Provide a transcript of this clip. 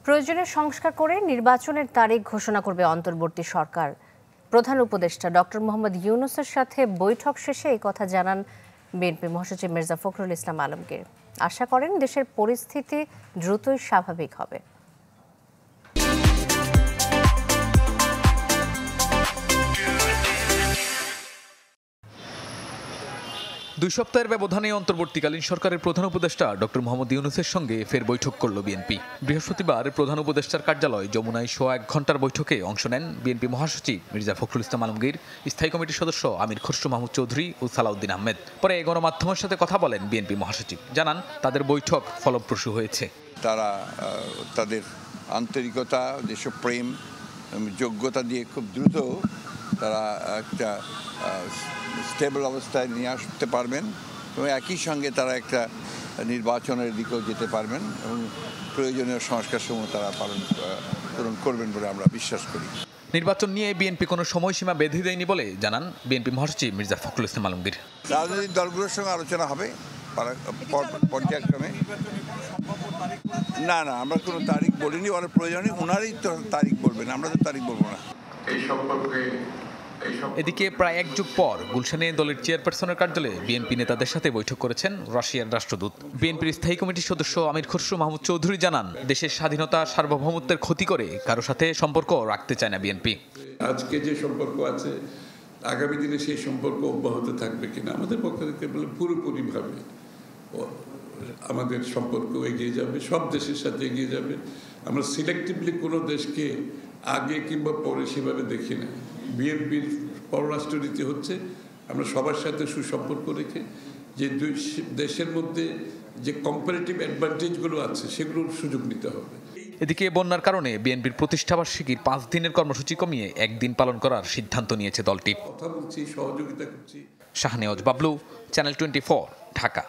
প্রয়োজনে সংস্কার করে নির্বাচনের তারিখ ঘোষণা করবে অন্তর্বর্তী সরকার। প্রধান উপদেষ্টা ডক্টর মোহাম্মদ ইউনূসের সাথে বৈঠক শেষে এই কথা জানান বিএনপি মহাসচিব মির্জা ফখরুল ইসলাম আলমগীর। আশা করেন দেশের পরিস্থিতি দ্রুতই স্বাভাবিক হবে। দুই সপ্তাহের ব্যবধানে অন্তর্বর্তীকালীন সরকারের প্রধান উপদেষ্টা ডক্টর মোহাম্মদ ইউনূসের সঙ্গে ফের বৈঠক করল বিএনপি। বৃহস্পতিবার প্রধান উপদেষ্টার কার্যালয় যমুনায় ১০১ ঘণ্টার বৈঠকে অংশ নেন বিএনপি মহাসচিব মির্জা ফখরুল ইসলাম আলমগীর, স্থায়ী কমিটির সদস্য আমির খসরু মাহমুদ চৌধুরী ও সালাউদ্দিন আহমেদ। পরে গণমাধ্যমের সাথে কথা বলেন বিএনপি মহাসচিব, জানান তাদের বৈঠক ফলপ্রসূ হয়েছে। তারা তাদের আন্তরিকতা, দেশপ্রেম, যোগ্যতা দিয়ে খুব দ্রুত তারা একটা স্টেবল অবস্থায় নিয়ে আসতে পারবেন এবং একই সঙ্গে তারা একটা নির্বাচনের দিকেও যেতে পারবেন এবং প্রয়োজনীয় সংস্কারসমূহ তারা পূরণ করবেন বলে আমরা বিশ্বাস করি। নির্বাচন নিয়ে বিএনপি কোনো সময়সীমা বেঁধে দেয়নি বলে জানান বিএনপি মহাসচিব মির্জা ফখরুল ইসলাম আলমগীর। রাজনৈতিক দলগুলোর সঙ্গে আলোচনা হবে পর্যায়ক্রমে। না, আমরা কোনো তারিখ বলিনি, ওরা প্রয়োজনে ওনারই তো তারিখ বলবেন, আমরা তো তারিখ বলবো না। এদিকে প্রায় এক যুগ পর গুলশানে দলের চেয়ারপারসনের কার্যালয়ে বিএনপি নেতাদের সাথে বৈঠক করেছেন রাশিয়ার রাষ্ট্রদূত। বিএনপির স্থায়ী কমিটির সদস্য আমির খসরু মাহমুদ চৌধুরী জানান, দেশের স্বাধীনতা সার্বভৌমত্বের ক্ষতি করে কারো সাথে সম্পর্ক রাখতে চায় না বিএনপি। আজকে যে সম্পর্ক আছে আগামী দিনে সেই সম্পর্ক অব্যাহত থাকবে কিনা আমাদের পক্ষ থেকে বলে পুরোপুরিভাবে আমাদের সম্পর্ক এগিয়ে যাবে, সব দেশের সাথে এগিয়ে যাবে। আমরা সিলেক্টিভলি কোনো দেশকে আগে কিংবা পরে সেভাবে দেখি না। বিএনপির পররাষ্ট্রনীতি হচ্ছে আমরা সবার সাথে সুসম্পর্ক রেখে যে দুই দেশের মধ্যে যে কম্পারেটিভ অ্যাডভান্টেজগুলো আছে সেগুলোর সুযোগ নিতে হবে। এদিকে বন্যার কারণে বিএনপির প্রতিষ্ঠাবার্ষিকীর 5 দিনের কর্মসূচি কমিয়ে 1 দিন পালন করার সিদ্ধান্ত নিয়েছে দলটি। কথা বলছি, সহযোগিতা করছি। শাহনেওয়াজ বাবলু, চ্যানেল 24, ঢাকা।